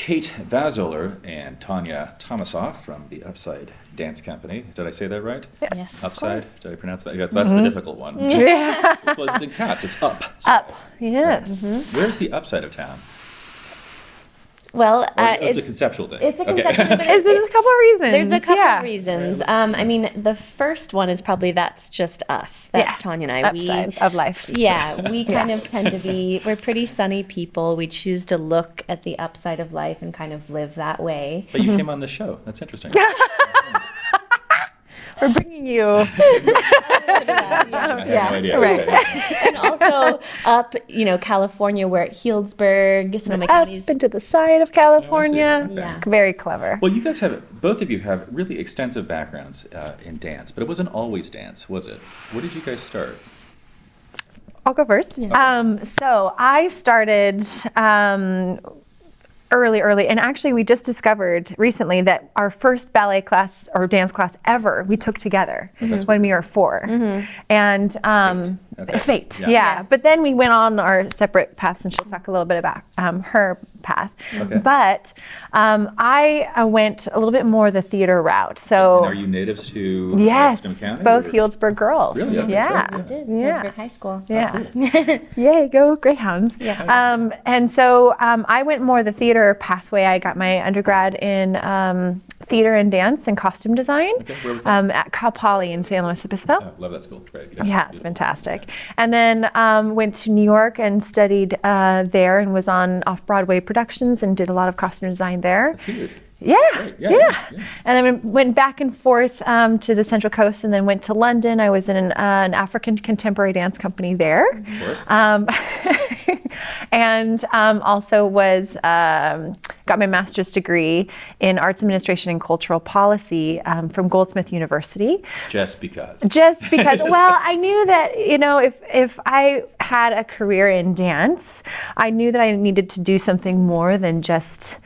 Kate Vazzoler and Tanya Tolmasoff from the Upside Dance Company. Did I say that right? Yes. Upside? Did I pronounce that? That's the difficult one. Yeah. Well, it's in cats. It's up. Up. Yes. Where's the upside of town? Well, it's a conceptual thing. It's a conceptual thing. There's a couple of reasons. There's a couple of reasons. I mean, the first one is probably that's just us. That's Tanya and I. Upside of life. Yeah, we kind of tend to be, we're pretty sunny people. We choose to look at the upside of life and kind of live that way. But you came on the show. That's interesting. We're bringing you. I had no idea. Right. And also up, California, we're at Healdsburg, Sonoma County. Up into the side of California. Okay. Yeah. Very clever. Well, you guys both of you have really extensive backgrounds in dance, but it wasn't always dance, was it? Where did you guys start? I'll go first. Yeah. So I started early, and actually we just discovered recently that our first ballet class or dance class ever we took together when we were 4. And Fate. Yeah. Yes. But then we went on our separate paths, and she'll talk a little bit about her path. Okay. But I went a little bit more the theater route. So And are you natives to yes, Sonoma County, both or? Healdsburg girls. Really? Okay, Yeah. cool. We did. Yeah. Healdsburg High School. Yeah. Yay, go Greyhounds. Yeah. And so I went more the theater pathway. I got my undergrad in theater and dance and costume design. Okay, where was that? At Cal Poly in San Luis Obispo. Oh, love that school. Right. Yeah, it's fantastic. And then went to New York and studied there and was on off-Broadway productions and did a lot of costume design there. That's huge. Yeah, Right, yeah, yeah. And then went back and forth to the Central Coast, and then went to London. I was in an African contemporary dance company there. Of course. And also got my master's degree in arts administration and cultural policy from Goldsmith University. Just because. Well, I knew that, if I had a career in dance, I knew that I needed to do something more than just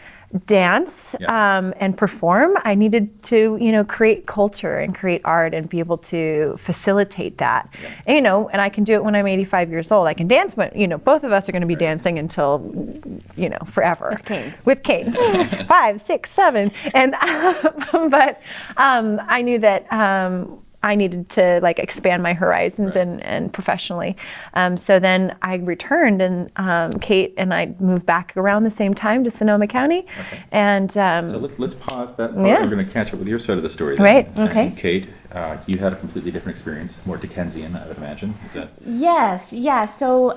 dance and perform. I needed to, create culture and create art and be able to facilitate that. And, and I can do it when I'm 85 years old. I can dance, but, both of us are going to be dancing until, forever. With canes. 5, 6, 7. And, but I knew that I needed to expand my horizons and professionally. So then I returned, and Kate and I moved back around the same time to Sonoma County. Okay. And so let's pause that part. Yeah. We're going to catch up with your side of the story. Then. Right. And Okay. Kate, you had a completely different experience, more Dickensian, I would imagine. Is that? Yes. Yeah. So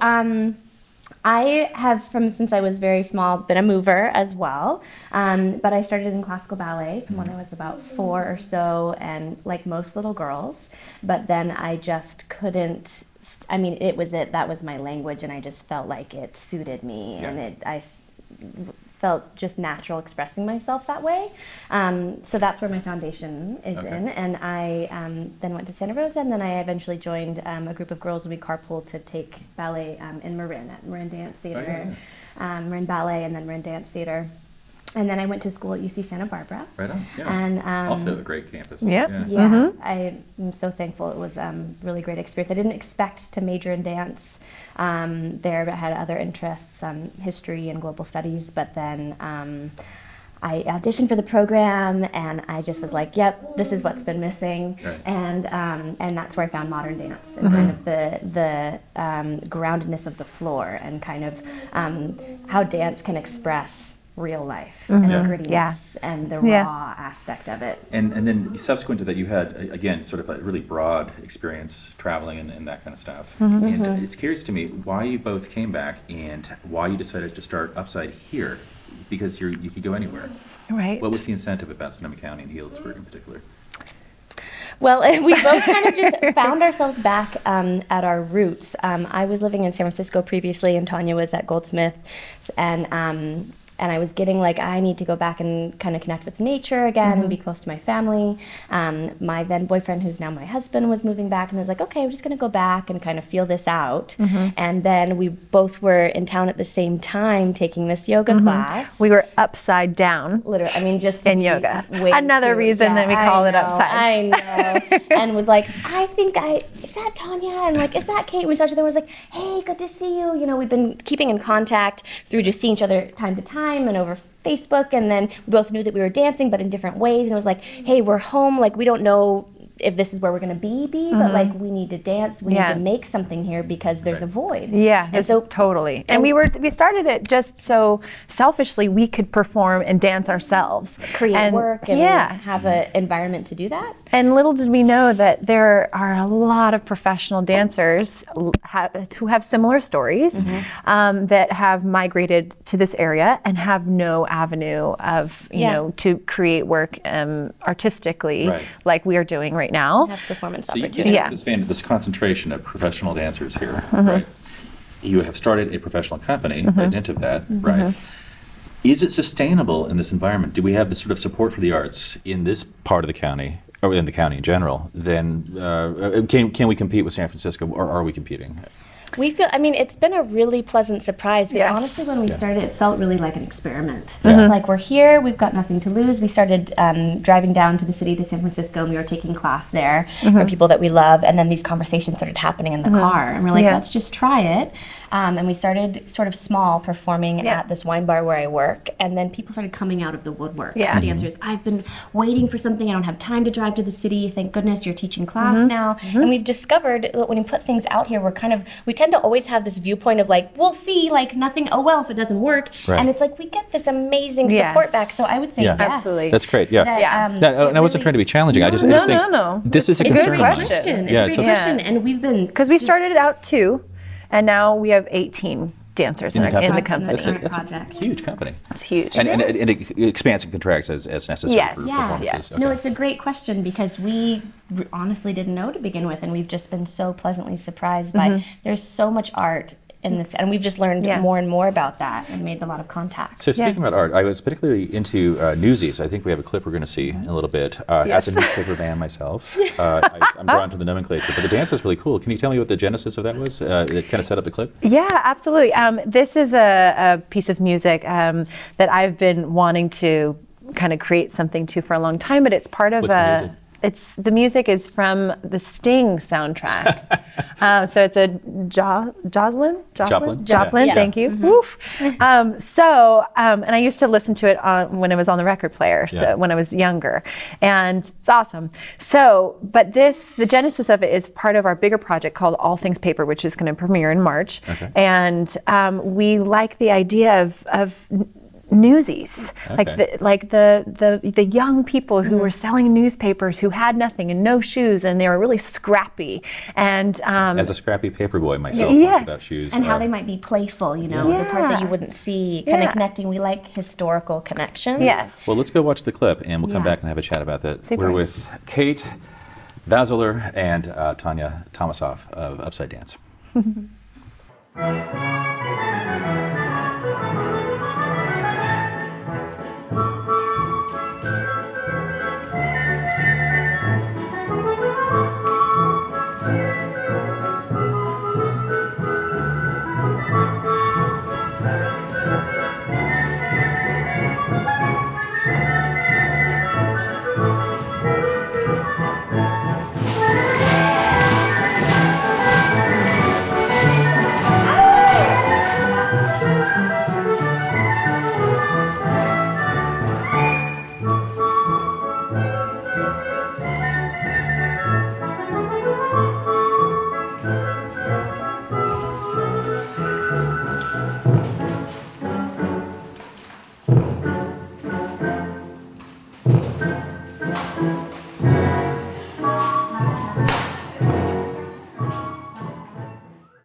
I have, since I was very small, been a mover as well. But I started in classical ballet when I was about 4 or so, and like most little girls. But then I just couldn't. That was my language, and I just felt like it suited me, and I felt just natural expressing myself that way. So that's where my foundation is in. And I then went to Santa Rosa, and then I eventually joined a group of girls, and we carpooled to take ballet in Marin, at Marin Dance Theater, Marin Ballet, and then Marin Dance Theater. And then I went to school at UC Santa Barbara. Right on. Yeah. And also a great campus. Yeah. I am so thankful. It was a really great experience. I didn't expect to major in dance there, but had other interests, history and global studies. But then I auditioned for the program, and I just was like, "Yep, this is what's been missing." Right. And that's where I found modern dance and kind of the groundedness of the floor, and kind of how dance can express real life and the grittiness and the raw aspect of it. And then subsequent to that, you had, again, sort of a really broad experience traveling and that kind of stuff. And it's curious to me why you both came back and why you decided to start Upside here, because you could go anywhere. Right. What was the incentive about Sonoma County and Healdsburg in particular? Well, we both kind of just found ourselves back at our roots. I was living in San Francisco previously, and Tanya was at Goldsmith, and I was getting I need to go back and kind of connect with nature again and be close to my family. My then boyfriend, who's now my husband, was moving back, and I was like, okay, I'm just going to go back and kind of feel this out. And then we both were in town at the same time taking this yoga class. We were upside down. Literally, just in yoga. Another reason that we call it upside. I know. And was like, I think that Tanya? And like, is that Kate? We saw each other. I was like, hey, good to see you. You know, we've been keeping in contact through just seeing each other time to time and over Facebook. And then we both knew that we were dancing, but in different ways. And it was like, hey, we're home. Like, we don't know if this is where we're going to be, but like, we need to dance. We need to make something here because there's a void. Yeah, and so totally. And we started it just so selfishly we could perform and dance ourselves, create work and have an environment to do that. And little did we know that there are a lot of professional dancers who have similar stories that have migrated to this area and have no avenue of, you know, to create work artistically like we are doing right now. Have performance opportunities. This concentration of professional dancers here, right? You have started a professional company by dint of that, right? Is it sustainable in this environment? Do we have the sort of support for the arts in this part of the county, or in the county in general? Then can we compete with San Francisco, or are we competing? We feel, I mean, it's been a really pleasant surprise. Because honestly, when we started, it felt really like an experiment. Like, we're here, we've got nothing to lose. We started driving down to the city to San Francisco, and we were taking class there from people that we love. And then these conversations started happening in the car. And we're like, let's just try it. And we started sort of small, performing at this wine bar where I work. And then people started coming out of the woodwork. Dancers, I've been waiting for something. I don't have time to drive to the city. Thank goodness you're teaching class now. And we've discovered that when you put things out here, we tend to always have this viewpoint of like, we'll see, like nothing, oh well, if it doesn't work. And it's like, we get this amazing support back. So I would say yes. Absolutely. That's great, and I wasn't trying to be challenging. I just think this is a concern of mine. It's a great question. And we've been... Because we started out 2, and now we have 18 dancers in the company. It's a huge company. It's huge. And it expands and contracts as necessary for performances. No, it's a great question because we honestly didn't know to begin with, and we've just been so pleasantly surprised by there's so much art in this, and we've just learned more and more about that and made a lot of contacts. So speaking about art, I was particularly into Newsies. I think we have a clip we're going to see in a little bit. As a newspaper man myself, I'm drawn to the nomenclature, but the dance is really cool. Can you tell me what the genesis of that was? It kind of set up the clip? Yeah, absolutely. This is a piece of music that I've been wanting to kind of create something to for a long time, but it's part of the music is from the Sting soundtrack. So it's a Joplin. Thank you. Woof. And I used to listen to it when it was on the record player, so when I was younger, and it's awesome. So, but the genesis of it is part of our bigger project called All Things Paper, which is going to premiere in March, and we like the idea of newsies, like the young people who were selling newspapers, who had nothing and no shoes, and they were really scrappy. And as a scrappy paper boy myself, without shoes, and how they might be playful, you know, the part that you wouldn't see, kind of connecting. We like historical connections. Yes. Well, let's go watch the clip, and we'll come back and have a chat about that. Super. We're with Kate Vazzoler and Tanya Tolmasoff of Upside Dance.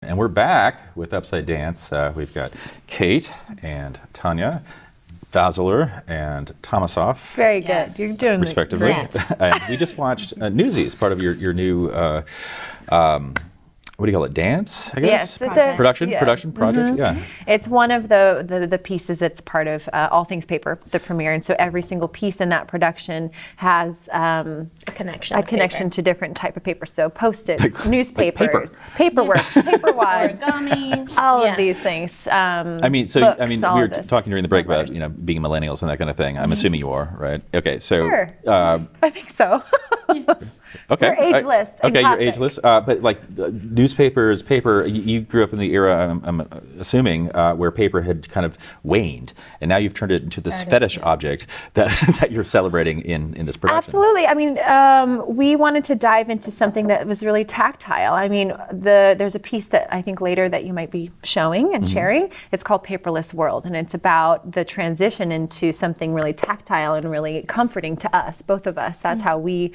And we're back with Upside Dance. We've got Kate and Tanya, Vazzoler and Tolmasoff. Very good. You're doing respectively. And we just watched Newsies, part of your new what do you call it? Dance, I guess? Yes, it's a production project. Yeah. It's one of the pieces that's part of All Things Paper, the premiere, and so every single piece in that production has a connection to different type of paper. So Post-its, newspapers, paperwork, paperwads, origami, all of these things. Books, we were talking during the break Numbers. about being millennials and that kind of thing. I'm assuming you are, right? Okay, so sure. I think so. Okay. You're ageless. Okay, classic. you're ageless. But like newspapers, paper, you grew up in the era, I'm assuming, where paper had kind of waned. And now you've turned it into this fetish object that you're celebrating in this production. Absolutely. I mean, we wanted to dive into something that was really tactile. I mean, there's a piece that I think later that you might be showing and sharing. It's called Paperless World, and it's about the transition into something really tactile and really comforting to us, both of us. That's how we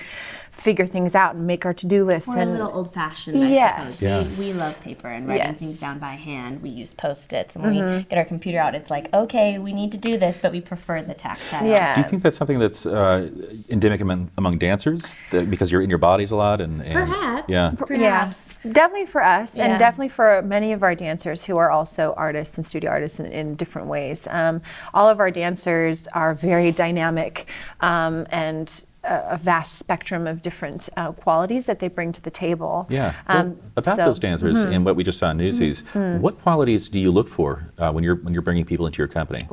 figure things out and make our to-do lists. We're and a little old-fashioned, I suppose. Yeah. We love paper and writing things down by hand. We use Post-its, and when we get our computer out, it's like, okay, we need to do this, but we prefer the tactile. Yeah. Do you think that's something that's endemic among dancers, because you're in your bodies a lot? And Perhaps. Yeah. Perhaps. Yeah, definitely for us, Yeah. and definitely for many of our dancers who are also artists and studio artists in different ways. All of our dancers are very dynamic and a vast spectrum of different qualities that they bring to the table. Yeah. Well, about those dancers and what we just saw in Newsies, what qualities do you look for when you're bringing people into your company?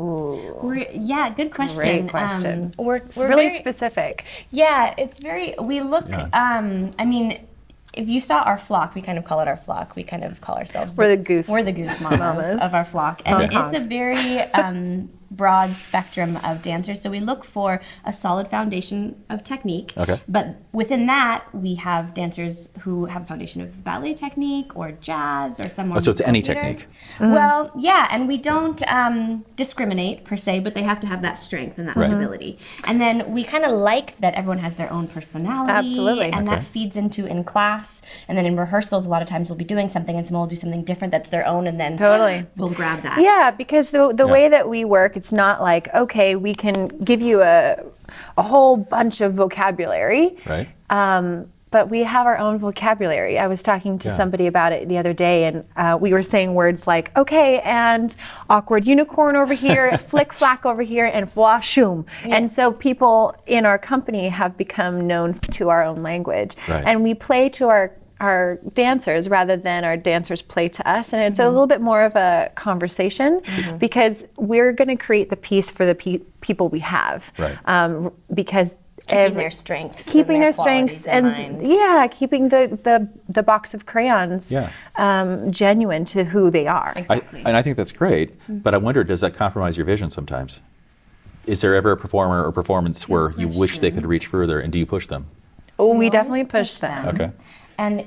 Yeah, good question. Great question. We're really very specific. Yeah, it's very, we look, I mean, if you saw our flock, we kind of call it our flock. We kind of call ourselves We're the goose. We're the goose mamas of our flock. And it's a very broad spectrum of dancers. So we look for a solid foundation of technique. Okay. But within that, we have dancers who have a foundation of ballet technique or jazz or someone. Oh, so it's any theater. technique. Well, yeah, and we don't discriminate per se, but they have to have that strength and that stability. And then we kind of like that everyone has their own personality. Absolutely. And that feeds into in class. And then in rehearsals, a lot of times we'll be doing something and someone will do something different that's their own, and then we'll grab that. Yeah, because the way that we work, it's not like, okay, we can give you a whole bunch of vocabulary. Right. But we have our own vocabulary. I was talking to somebody about it the other day, and we were saying words like, okay, and awkward unicorn over here, flick flack over here, and voix shoom. And so people in our company have become known to our own language. Right. And we play to our dancers rather than our dancers play to us, and it's a little bit more of a conversation because we're going to create the piece for the people we have. Right. Because Keeping their strengths. keeping their qualities strengths in and mind. keeping the box of crayons genuine to who they are. Exactly. And I think that's great, but I wonder, does that compromise your vision sometimes? Is there ever a performer or performance where you wish they could reach further, and do you push them? Oh, we We definitely always push them. Okay. And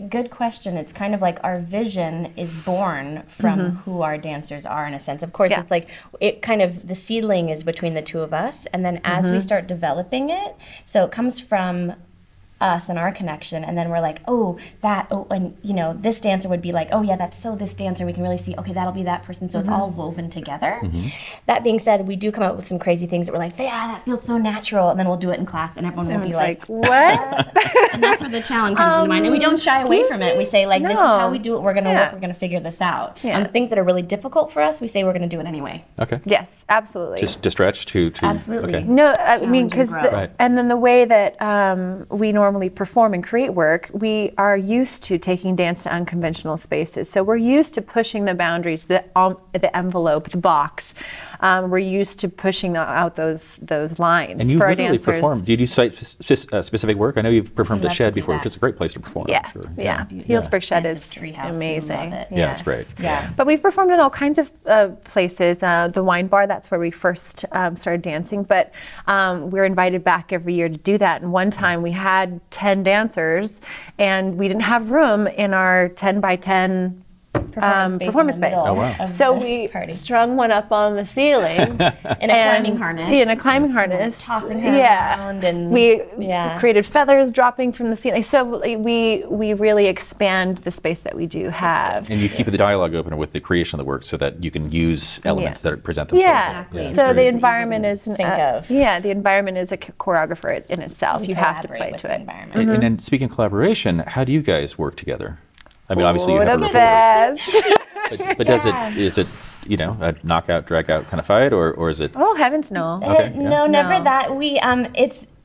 good question. It's kind of like our vision is born from who our dancers are, in a sense. Of course, it's like it kind of, the seedling is between the two of us, and then as we start developing it, so it comes from us and our connection, and then we're like, and you know, this dancer would be like, oh yeah, that's so this dancer, we can really see, okay, that'll be that person, so it's all woven together. That being said, we do come up with some crazy things that we're like, yeah, that feels so natural, and then we'll do it in class, and everyone will be like, what? and that's where the challenge comes into mind, and we don't shy away from it. We say, like, this is how we do it, we're gonna work, we're gonna figure this out. And the things that are really difficult for us, we say we're gonna do it anyway. Okay. Yes, absolutely. Just to stretch to Absolutely. Okay. No, I mean, Challenge and because grow. and then the way that we normally perform and create work, we are used to taking dance to unconventional spaces. So we're used to pushing the boundaries, the envelope, the box. We're used to pushing out those lines And you for our literally dancers. perform. Do you do specific work? I know you've performed We at love Shed to do before, that. which is a great place to perform. I'm Yes, sure. yeah. Yeah. Healdsburg Shed is Expensive treehouse. We amazing. love it. Yeah, it's great. Yeah. But we've performed in all kinds of places. The wine bar, that's where we first started dancing. But we're invited back every year to do that. And one time we had 10 dancers, and we didn't have room in our 10 by 10 performance space. Oh, wow. So we strung one up on the ceiling in a climbing harness. In a climbing harness, Tossing her around, and we created feathers dropping from the ceiling. So we really expand the space that we do have. And you keep the dialogue open with the creation of the work so that you can use elements that present themselves. Yeah. It's So the great. environment is think of. the environment is a choreographer in itself. You have to play collaborate with to the it. environment. And then speaking of collaboration, how do you guys work together? I mean, obviously you Oh, have the a rapport. best. But is it a knockout, drag out kind of fight, or is it? Oh heavens, no. Okay, No, never No. that.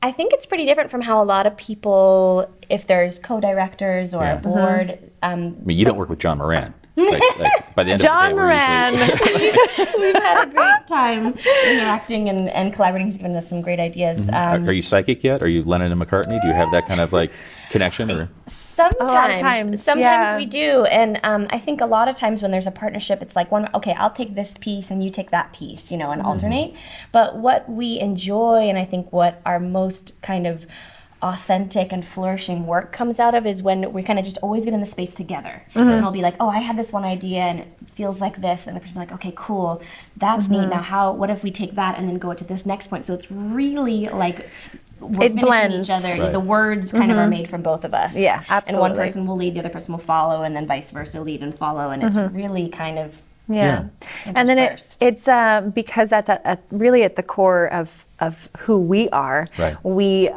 I think it's pretty different from how a lot of people, if there's co-directors or a board. I mean, you don't work with John Moran. Like, by the end John of the day, we're usually... We've had a great time interacting and collaborating. He's given us some great ideas. Are you psychic yet? Are you Lennon and McCartney? Do you have that kind of like connection? Or Sometimes yeah. we do, and I think a lot of times when there's a partnership, it's like okay, I'll take this piece and you take that piece, and alternate. But what we enjoy, and I think what our most kind of authentic and flourishing work comes out of is when we kind of just always get in the space together. And it'll be like, oh, I had this one idea and it feels like this, and the person will be like, okay, cool, that's neat. Now what if we take that and then go to this next point? So it's really like we're finishing each other. Right. The words kind of are made from both of us. Yeah, absolutely. And one person will lead, the other person will follow, and then vice versa, lead and follow, and it's really kind of and then it's because that's really at the core of who we are. Right. We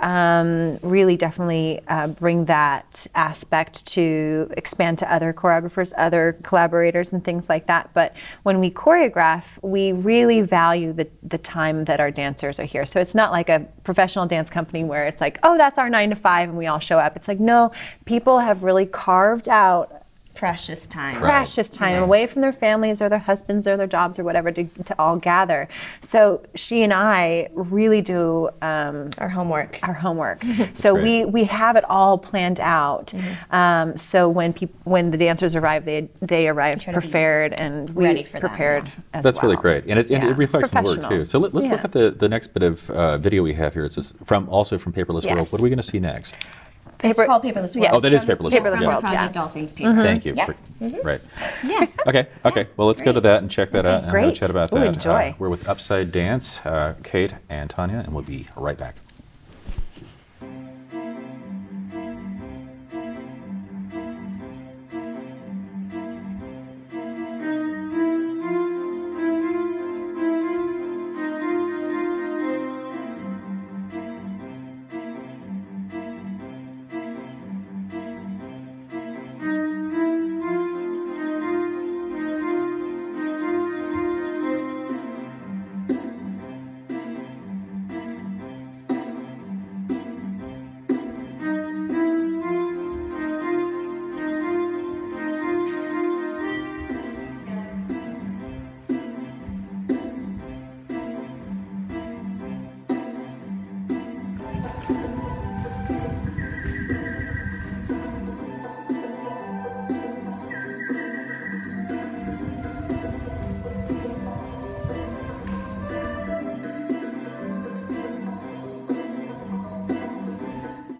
really definitely bring that aspect to expand to other choreographers, other collaborators, and things like that. But when we choreograph, we really value the time that our dancers are here. So it's not like a professional dance company where it's like, oh, that's our 9 to 5 and we all show up. It's like, no, people have really carved out precious time away from their families or their husbands or their jobs or whatever to all gather. So she and I really do our homework. So we have it all planned out. So when the dancers arrive, they arrive prepared and we ready for prepared them, as That's well. really great, and it reflects in the work too. So let's look at the next bit of video we have here. It's also from Paperless World. What are we going to see next? It's called Paperless World. Yes. Oh, that is Paperless World. From the project All Things Paper. Thank you. Yep. Right. Yeah. Okay. Well, let's go to that and check that out and have a great. chat about Ooh, that. enjoy. We're with Upside Dance, Kate and Tanya, and we'll be right back.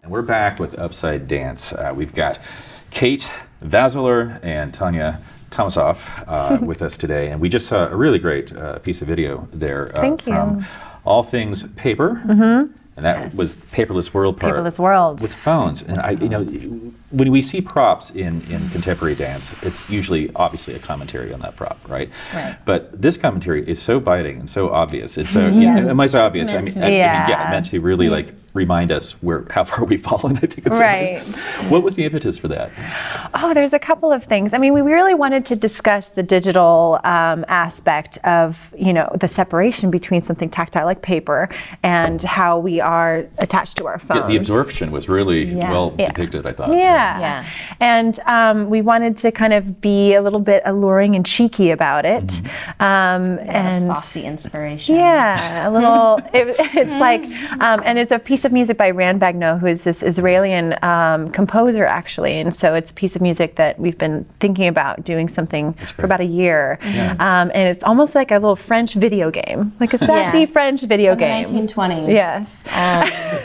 We're back with Upside Dance. We've got Kate Vazzoler and Tanya Tolmasoff with us today, and we just saw a really great piece of video there from All Things Paper, and that was Paperless World part. Paperless World with phones, and when we see props in contemporary dance, it's usually obviously a commentary on that prop, right? Right. But this commentary is so biting and so obvious. It's so it might so obvious. I mean, meant to really like remind us how far we've fallen. I think it's right. What was the impetus for that? Oh, there's a couple of things. I mean, we really wanted to discuss the digital aspect of the separation between something tactile like paper and how we are attached to our phones. Yeah, the absorption was really well depicted, I thought. Yeah. And we wanted to kind of be a little bit alluring and cheeky about it. And saucy inspiration. Yeah, a little, it's like, and it's a piece of music by Rand Bagno, who is this Israeli composer, actually. And so it's a piece of music that we've been thinking about doing something for about a year. And it's almost like a little French video game, like a sassy French video game. The 1920s. Yes.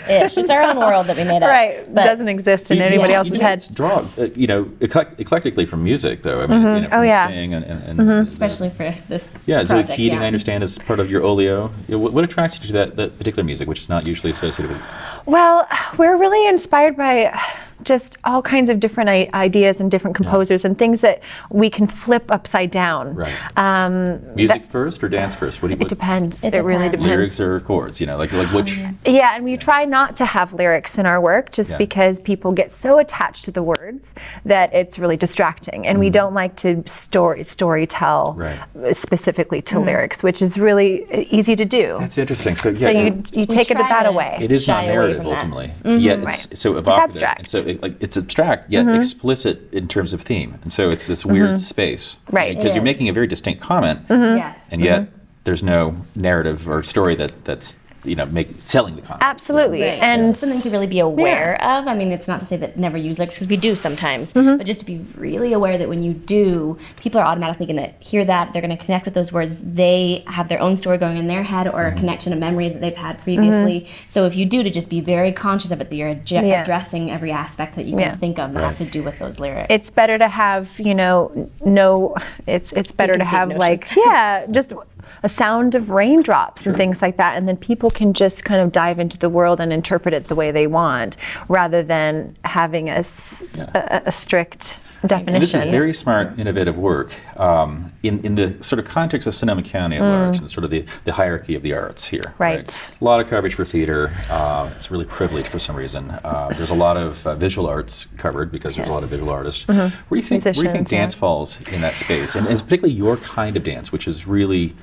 It's our own world that we made up. Right. But doesn't exist in anybody else's head. It's drawn, eclectically from music, though. I mean, from Sting and especially for this. Yeah, Zoe Keating, I understand, is part of your oleo. What attracts you to that particular music, which is not usually associated with? Well, we're really inspired by just all kinds of different ideas and different composers and things that we can flip upside down. Right. Music first or dance first? It depends. It really depends. Lyrics or chords, like which? Yeah, and we try not to have lyrics in our work just because people get so attached to the words that it's really distracting. And we don't like to story tell specifically to lyrics, which is really easy to do. That's interesting. So you take that away. It is not narrative ultimately. Yet it's so evocative. abstract. And so like it's abstract yet explicit in terms of theme, and so it's this weird space, Right. Because you're making a very distinct comment, Yes. and yet there's no narrative or story that's selling the content. Absolutely. Right. And It's something to really be aware of. I mean, it's not to say that never use lyrics, because we do sometimes, but just to be really aware that when you do, people are automatically going to hear that, they're going to connect with those words, they have their own story going in their head or a connection, a memory that they've had previously. So if you do, to just be very conscious of it, that you're addressing every aspect that you can think of that have to do with those lyrics. it's better to have, it's better to have just a sound of raindrops and things like that, and then people can just kind of dive into the world and interpret it the way they want, rather than having a strict definition. And this is very smart, innovative work in the sort of context of Sonoma County at large, and sort of the hierarchy of the arts here. Right. A lot of coverage for theater. It's really privileged for some reason. There's a lot of visual arts covered because there's a lot of visual artists. Where do you think dance falls in that space, and particularly your kind of dance, which is really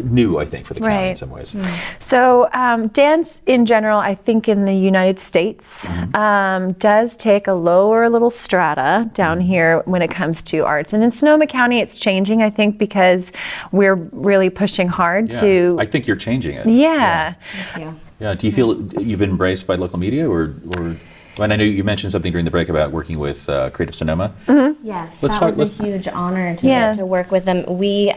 new, I think, for the county in some ways. So dance in general, I think in the United States, does take a lower little strata down here when it comes to arts. And in Sonoma County, it's changing, I think, because we're really pushing hard to... I think you're changing it. Yeah. Thank you. Yeah. Do you feel you've been embraced by local media, or and I know you mentioned something during the break about working with Creative Sonoma. Yes, Let's that was a huge honor to get to work with them. We...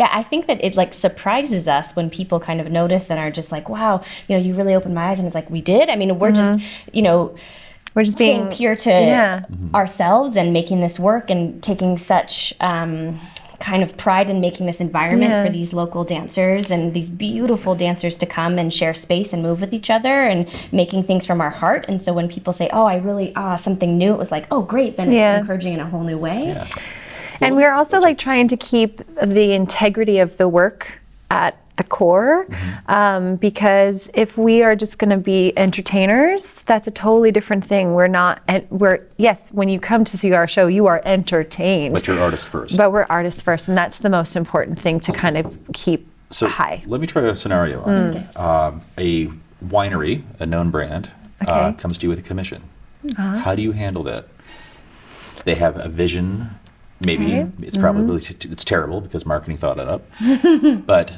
I think that it like surprises us when people kind of notice and are just like, wow, you really opened my eyes. And it's like, we did. I mean, we're just, we're just being being pure to ourselves and making this work and taking such kind of pride in making this environment for these local dancers and these beautiful dancers to come and share space and move with each other and making things from our heart. And so when people say, oh, I really, something new, it was like, oh, great. Then it's encouraging in a whole new way. Yeah. And we're also like trying to keep the integrity of the work at the core, because if we are just going to be entertainers, that's a totally different thing. Yes, when you come to see our show, you are entertained. But you're artist first. But we're artists first, and that's the most important thing to kind of keep high. Let me try a scenario on a winery, a known brand, comes to you with a commission. How do you handle that? They have a vision. Maybe it's probably it's terrible because marketing thought it up. But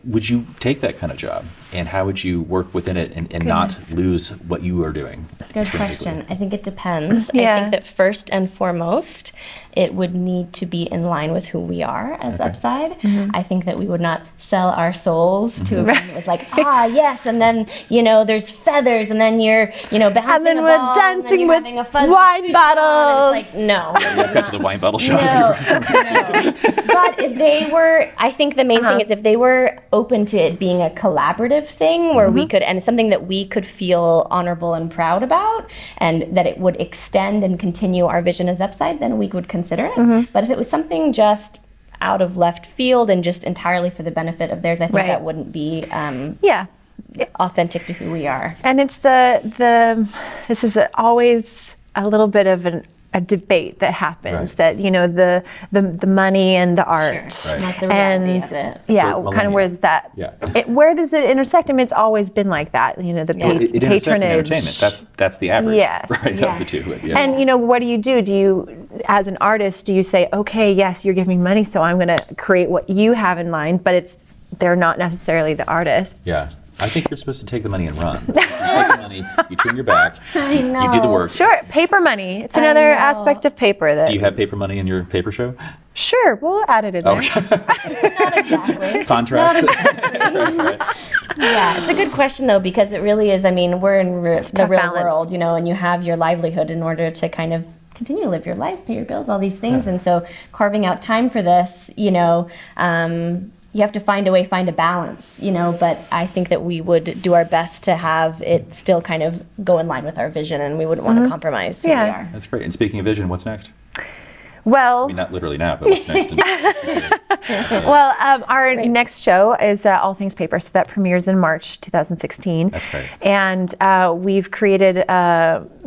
would you take that kind of job, and how would you work within it and not lose what you are doing? Good question. I think it depends. I think that first and foremost, it would need to be in line with who we are as Upside. I think that we would not sell our souls to a brand that was like, yes, and then there's feathers, and then you're bouncing and then a we're ball, dancing and then with wine bottles. It's like, no. Cut to the wine bottle shop. No. But if they were, I think the main thing is if they were open to it being a collaborative thing where we could, and something that we could feel honorable and proud about, and that it would extend and continue our vision as Upside, then we would consider it. But if it was something just out of left field and just entirely for the benefit of theirs, I think that wouldn't be authentic to who we are. And it's this is always a little bit of a debate that happens, that the money and the art, Sure. And that's the reality of it. kind of where's that? Where does it intersect? I mean, it's always been like that. The it intersects in patronage. entertainment. That's the average. Yes. Right. Of the two. And what do you do? Do you, as an artist, do you say, okay, yes, you're giving me money, so I'm going to create what you have in mind, but they're not necessarily the artists. Yeah. I think you're supposed to take the money and run. You take the money, you turn your back, I know. you do the work. Sure, paper money. It's another aspect of paper. Do you have paper money in your paper show? Sure, we'll add it in there. Not exactly. Contracts? Yeah, it's a good question though, because it really is, I mean, we're in the real balance. world, and you have your livelihood in order to kind of continue to live your life, pay your bills, all these things. And so carving out time for this, you have to find a balance, but I think that we would do our best to have it still kind of go in line with our vision, and we wouldn't want to compromise who we are. That's great. And speaking of vision, what's next? Well, I mean, not literally now, but what's next? Well, our next show is All Things Paper, so that premieres in March 2016. That's great. And we've created,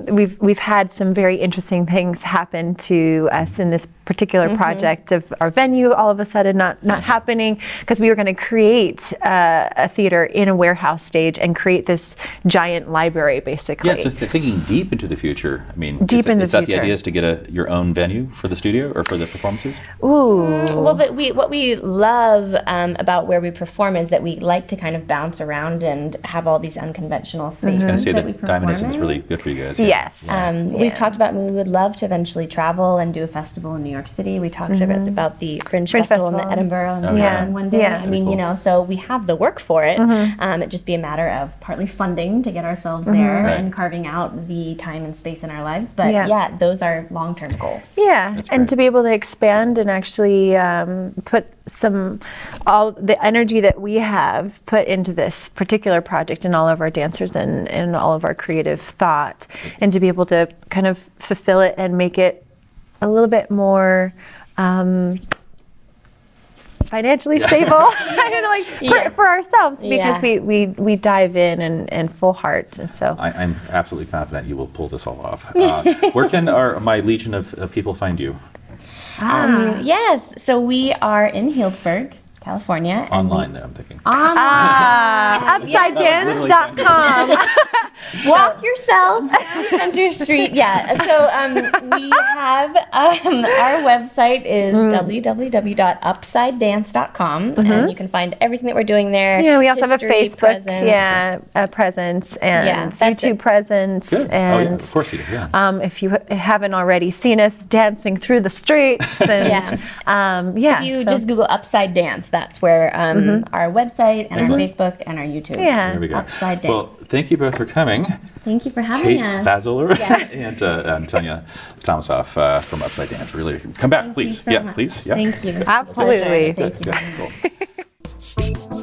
we've had some very interesting things happen to us in this particular project of our venue all of a sudden not happening, because we were going to create a theater in a warehouse stage and create this giant library, basically. Yeah, so thinking deep into the future. I mean, deep in the is that future. the idea, is to get your own venue for the studio or for the performances? Ooh. Well, but what we love about where we perform is that we like to kind of bounce around and have all these unconventional spaces. I was going to say that we that perform Diamond is in. really good for you guys. Yes. We've talked about, we would love to eventually travel and do a festival in New York City. We talked about the Fringe Festival in Edinburgh and Scotland one day. Yeah. I mean, Cool. you know, so we have the work for it. It'd just be a matter of partly funding to get ourselves there Right. and carving out the time and space in our lives. But Yeah. yeah, those are long-term goals. Yeah, That's and great. to be able to expand and actually put all the energy that we have put into this particular project and all of our dancers and all of our creative thought, and to be able to kind of fulfill it and make it a little bit more financially stable. I don't know, like for ourselves, because we dive in and full heart, and so I'm absolutely confident you will pull this all off. Where can my legion of people find you? Yes, so we are in Healdsburg, California. and Online, though, I'm thinking. UpsideDance.com. Walk yourself down Center Street. Yeah. So we have our website is www.upsidedance.com, and you can find everything that we're doing there. Yeah, we also have a History, Facebook present. presence and that's YouTube it. presence. Good. And of course you do. Yeah. if you haven't already seen us dancing through the streets, and If you just Google Upside Dance, that's where our website and our Facebook and our YouTube. Yeah. There we go. Upside Dance. Well, thank you both for coming. Thank you for having Kate us. Vazzoler Yes. and Tanya Tolmasoff from Upside Dance. Really, come back, Thank please. you so much. Please. Yeah. Thank you. Absolutely. Thank you. Good. Cool.